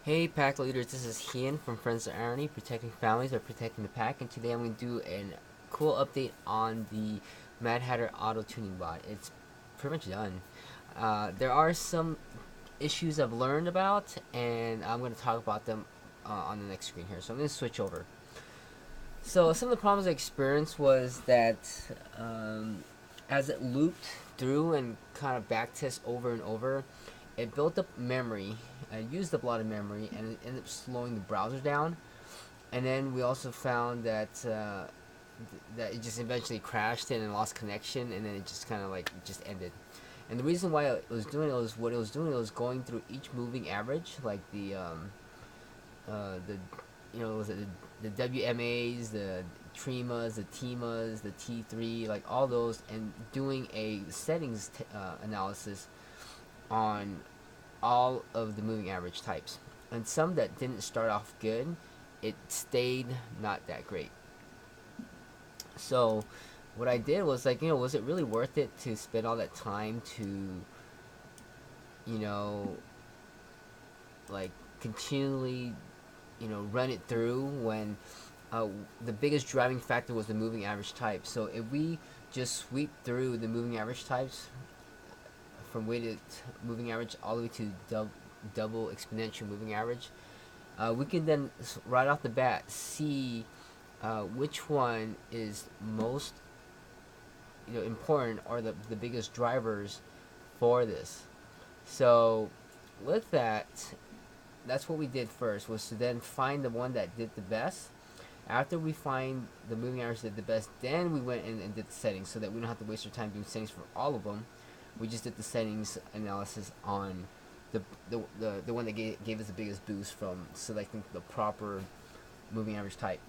Hey pack leaders, this is Hian from Friends of Irony, protecting families by protecting the pack, and today I'm going to do a cool update on the Mad Hatter auto tuning bot. It's pretty much done. There are some issues I've learned about, and I'm going to talk about them on the next screen here. So I'm going to switch over. So some of the problems I experienced was that as it looped through and kind of backtest over and over, it built up memory, used up a lot of memory, and it ended up slowing the browser down. And then we also found that that it just eventually crashed and lost connection, and then it just kind of like it just ended. And the reason why it was doing it was what it was doing. It was going through each moving average, like the was it the WMAs, the Trimas, the Timas, the T3, like all those, and doing a settings analysis on all of the moving average types. And some that didn't start off good, it stayed not that great. So what I did was like, was it really worth it to spend all that time to, you know, like continually, run it through when the biggest driving factor was the moving average type. So if we just sweep through the moving average types from weighted moving average all the way to double exponential moving average, we can then right off the bat see which one is most important or the biggest drivers for this. So with that, that's what we did first, was to then find the one that did the best. After we find the moving average that did the best, then we went in and did the settings so that we don't have to waste our time doing settings for all of them. We just did the settings analysis on the one that gave us the biggest boost from selecting the proper moving average type.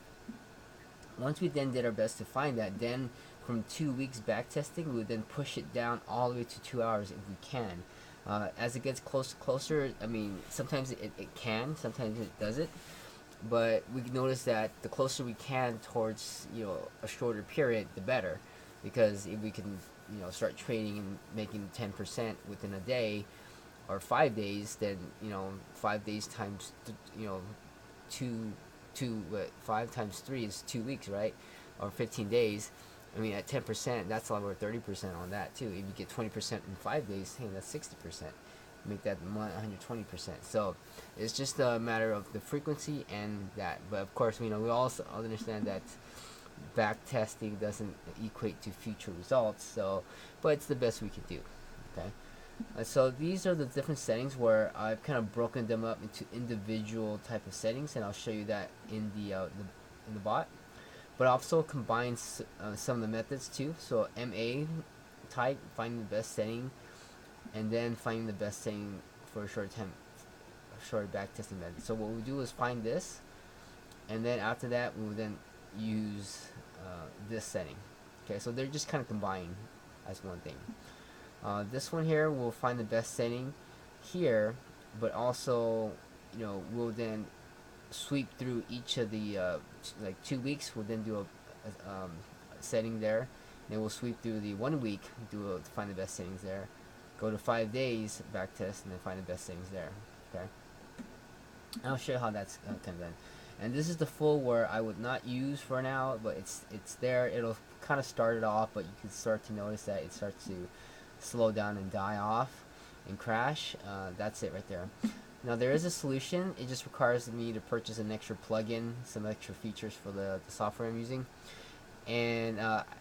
Once we then did our best to find that, then from 2 weeks back testing, we would then push it down all the way to 2 hours if we can. As it gets closer, I mean, sometimes it can, sometimes it doesn't. But we notice that the closer we can towards a shorter period, the better, because if we can start trading and making 10% within a day or 5 days, then 5 days times two two what 5 times 3 is 2 weeks, right? Or 15 days. I mean, at 10%, that's a lot over 30% on that too. If you get 20% in 5 days, hey, that's 60%. Make that 120%. So it's just a matter of the frequency and that. But of course, we also understand that back testing doesn't equate to future results. So, but it's the best we can do. Okay. So these are the different settings where I've kind of broken them up into individual type of settings, and I'll show you that in the bot. But I also combine some of the methods too. So MA type, finding the best setting, and then finding the best setting for a short back testing method. So what we do is find this, and then after that we will then use this setting. Okay, so they're just kind of combined as one thing. This one here will find the best setting here, but also we'll then sweep through each of the like 2 weeks. We'll then do a setting there. Then we'll sweep through the 1 week, find the best settings there. Go to 5 days back test, and then find the best settings there. Okay. And I'll show you how that's kind of done. And this is the full where I would not use for now, but it's there. It'll kind of start it off, but you can start to notice that it starts to slow down and die off and crash. That's it right there. Now there is a solution. It just requires me to purchase an extra plugin, some extra features for the software I'm using. And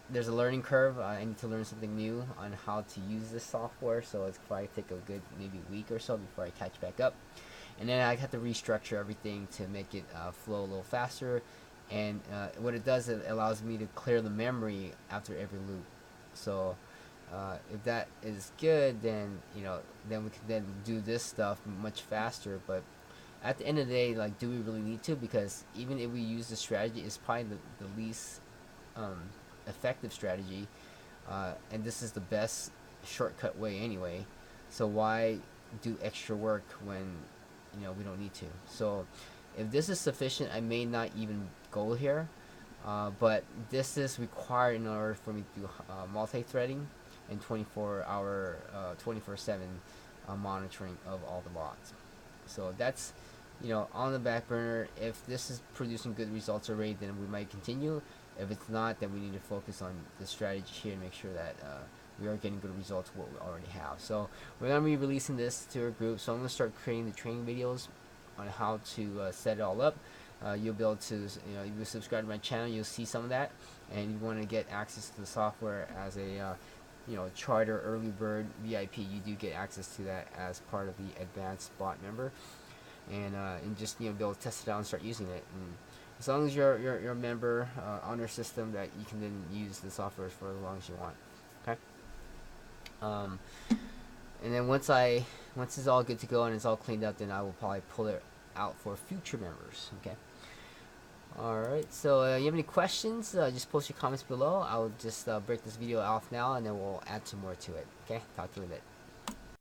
there's a learning curve. I need to learn something new on how to use this software, so it's probably take a good maybe week or so before I catch back up. And then I have to restructure everything to make it flow a little faster. And what it does, it allows me to clear the memory after every loop. So if that is good, then then we can then do this stuff much faster. But at the end of the day, like, do we really need to? Because even if we use the strategy, it's probably the least effective strategy, and this is the best shortcut way anyway. So why do extra work when we don't need to? So if this is sufficient, I may not even go here. But this is required in order for me to do multi-threading and 24/7 monitoring of all the bots. So that's on the back burner. If this is producing good results already, then we might continue. If it's not, then we need to focus on the strategy here and make sure that we are getting good results with what we already have. So we're going to be releasing this to our group. So I'm going to start creating the training videos on how to set it all up. You'll be able to, if you subscribe to my channel, you'll see some of that. And you want to get access to the software as a charter early bird VIP, you do get access to that as part of the advanced bot member, and just be able to test it out and start using it. And as long as you're a member on our system, that you can then use the software for as long as you want. Okay. Um, and then once it's all good to go and it's all cleaned up, then I will probably pull it out for future members. Okay. Alright, so you have any questions, just post your comments below. I'll just break this video off now, and then we'll add some more to it. Okay, talk to you in a bit.